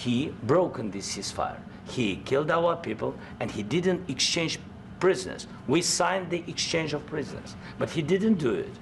he broken this ceasefire. He killed our people, and he didn't exchange prisoners. We signed the exchange of prisoners, but he didn't do it.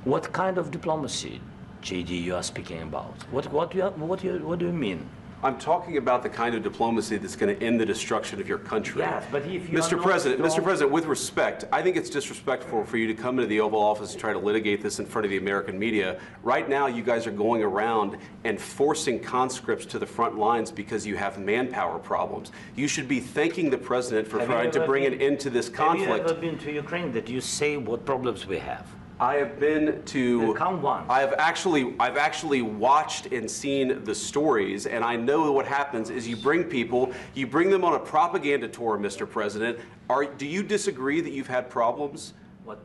What kind of diplomacy, JD, you are speaking about? What do you mean? I'm talking about the kind of diplomacy that's going to end the destruction of your country. Yes, but if you Mr. President, with respect, I think it's disrespectful for you to come into the Oval Office and try to litigate this in front of the American media. Right now, you guys are going around and forcing conscripts to the front lines because you have manpower problems. You should be thanking the President for trying to bring an end to this conflict. Have you ever been to Ukraine that you say what problems we have? I have been to. Count once. I've actually watched and seen the stories, and I know what happens is you bring them on a propaganda tour, Mr. President. Do you disagree that you've had problems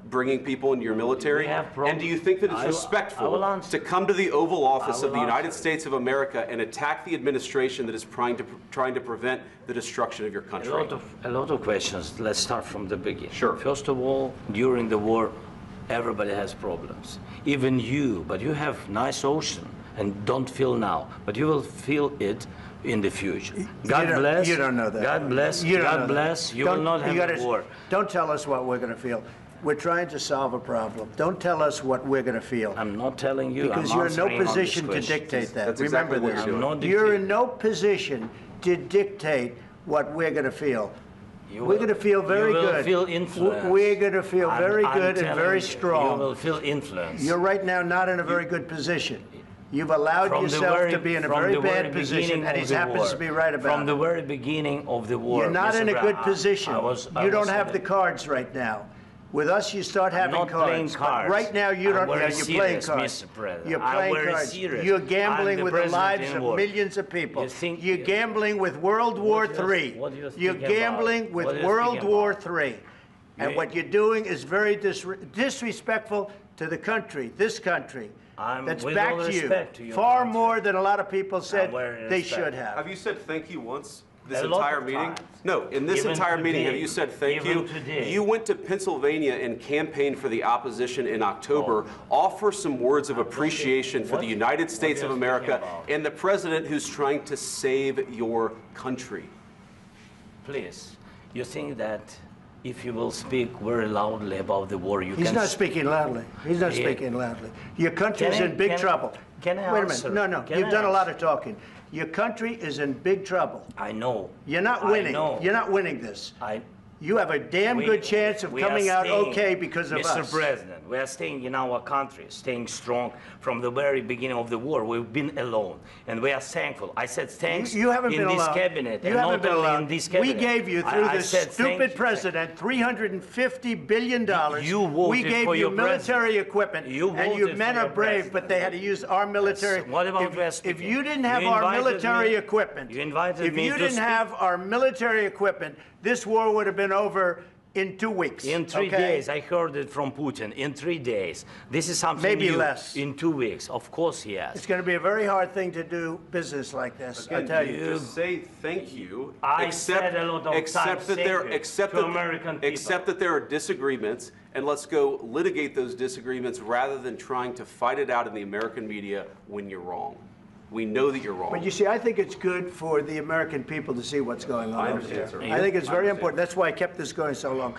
bringing people into your military? And do you think that it's respectful to come to the Oval Office of the United States of America and attack the administration that is trying to prevent the destruction of your country? A lot of questions. Let's start from the beginning. Sure. First of all, during the war, everybody has problems, even you, but you have nice ocean and don't feel now, but you will feel it in the future. God bless. You don't know that. God bless. God bless. You will not have a war. Don't tell us what we're going to feel. We're trying to solve a problem. Don't tell us what we're going to feel. I'm not telling you. Because you're in no position to dictate that. That's Remember exactly this. You're in no position to dictate what we're going to feel. We're going to feel very good. You will feel influence. We're going to feel very good and very strong. You will feel influence. You're right now not in a very good position. You've allowed yourself to be in a very bad position, and he happens to be right about it. From the very beginning of the war. You're not in a good position. You don't have the cards right now. With us, you start having cards. I'm not playing cards. But right now, you don't. You're playing cards. Mr. President. You're playing cards. Serious. You're gambling with the lives of millions of people. You're gambling with World War III. You're gambling with World War III. And what you're doing is very disrespectful to the country, this country. That's back to you. Far more than a lot of people said they should have. Have you said thank you once? This entire meeting? No, in this entire meeting, have you said thank you? You went to Pennsylvania and campaigned for the opposition in October. Offer some words of appreciation for the United States of America and the president who's trying to save your country. Please, you think that if you will speak very loudly about the war, you can... He's not speaking loudly. He's not speaking loudly. Your country is in big trouble. Can I Wait a minute. No. You've done a lot of talking. Your country is in big trouble. I know. You're not winning. You're not winning this. You have a damn good chance of coming out okay because of us. Mr. President, we are staying in our country, staying strong from the very beginning of the war. We've been alone, and we are thankful. I said thanks you haven't been in this alone. cabinet. You haven't been alone. In this cabinet. We gave you, through this stupid president, $350 billion. We gave you military equipment, and your men are brave, but they had to use our military. What about if you didn't have our military equipment, if you didn't have our military equipment, this war would have been over in 2 weeks. In 3 days. I heard it from Putin. In 3 days. This is something maybe new. Less. In 2 weeks. Of course, yes. It's going to be a very hard thing to do business like this. Again, I tell you. Just say thank you. I said a lot of times Accept that there are disagreements, and let's go litigate those disagreements rather than trying to fight it out in the American media when you're wrong. We know that you're wrong. But you see, I think it's good for the American people to see what's going on. I understand, sir. I think it's very important. That's why I kept this going so long.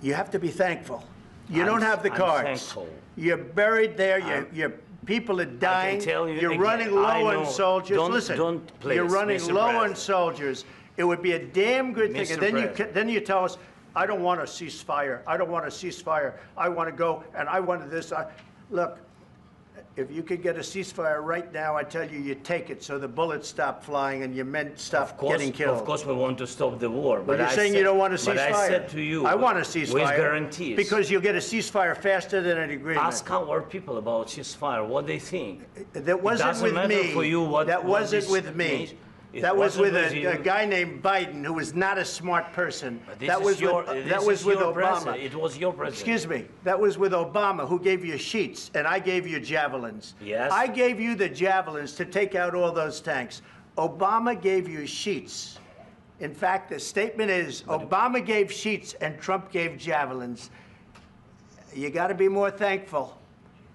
You have to be thankful. You don't have the cards. Thankful. You're buried there. Your people are dying. I can tell you you're again, running low on soldiers. Listen, you're running Mr. low President. on soldiers. It would be a damn good thing. Mr. And then you tell us, I don't want a ceasefire. I don't want a ceasefire. I want to go, and I want this. Look. If you could get a ceasefire right now, I tell you, you take it so the bullets stop flying and your men stop getting killed. Of course, we want to stop the war. But you're saying you don't want a ceasefire. But I said to you, I want a ceasefire. With guarantees. Because you'll get a ceasefire faster than an agreement. Ask our people about ceasefire, what they think. That wasn't with me. That wasn't with me. That was with a guy named Biden, who was not a smart person. That was with Obama. It was your president. Excuse me. That was with Obama, who gave you sheets, and I gave you javelins. Yes. I gave you the javelins to take out all those tanks. Obama gave you sheets. In fact, the statement is Obama gave sheets and Trump gave javelins. You got to be more thankful,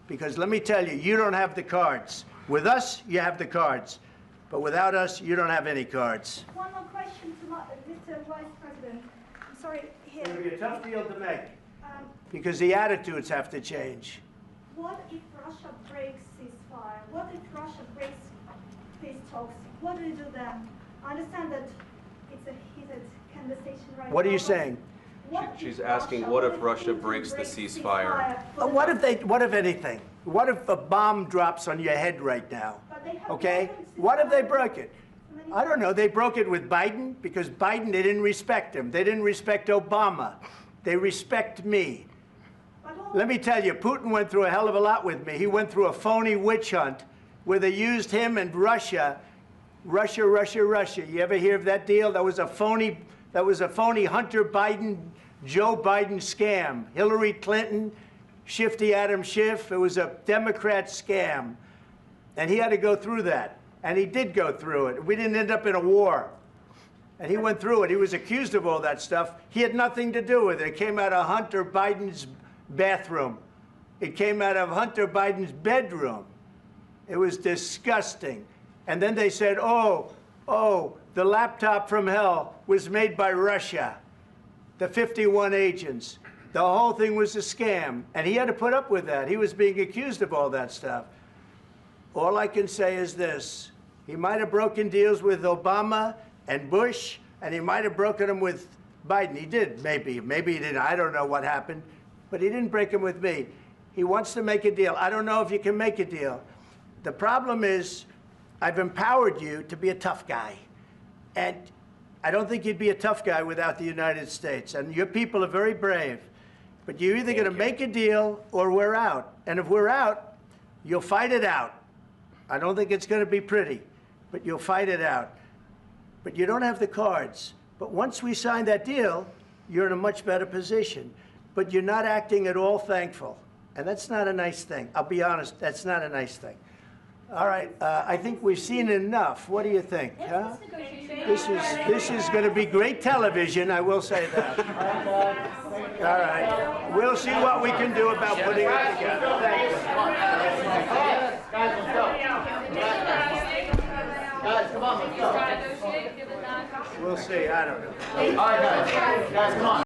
because let me tell you, you don't have the cards. With us, you have the cards. But without us, you don't have any cards. One more question to Mr. Vice President. I'm sorry, here. It'll be a tough deal to make. Because the attitudes have to change. What if Russia breaks ceasefire? What if Russia breaks peace talks? What do you do then? I understand that it's a heated conversation right now. What are you saying? She's asking, what if Russia breaks the ceasefire? What if anything? What if a bomb drops on your head right now? Okay? What if they broke it? I don't know. They broke it with Biden because Biden, they didn't respect him. They didn't respect Obama. They respect me. Let me tell you, Putin went through a hell of a lot with me. He went through a phony witch hunt where they used him and Russia. Russia. You ever hear of that deal? That was a phony Hunter Biden, Joe Biden scam. Hillary Clinton, Shifty Adam Schiff. It was a Democrat scam. And he had to go through that. And he did go through it. We didn't end up in a war. And he went through it. He was accused of all that stuff. He had nothing to do with it. It came out of Hunter Biden's bathroom. It came out of Hunter Biden's bedroom. It was disgusting. And then they said, oh, the laptop from hell was made by Russia, the 51 agents. The whole thing was a scam. And he had to put up with that. He was being accused of all that stuff. All I can say is this. He might have broken deals with Obama and Bush, and he might have broken them with Biden. He did, maybe. Maybe he didn't. I don't know what happened. But he didn't break them with me. He wants to make a deal. I don't know if you can make a deal. The problem is I've empowered you to be a tough guy. And I don't think you'd be a tough guy without the United States. And your people are very brave. But you're either going to make a deal or we're out. And if we're out, you'll fight it out. I don't think it's going to be pretty, but you'll fight it out. But you don't have the cards. But once we sign that deal, you're in a much better position. But you're not acting at all thankful. And that's not a nice thing. I'll be honest, that's not a nice thing. All right, I think we've seen enough. What do you think? Huh? This is going to be great television, I will say that. All right, we'll see what we can do about putting it together. Thank you. Guys, let's go. Guys, come on, let's go. We'll see, I don't know. All right, guys, come on.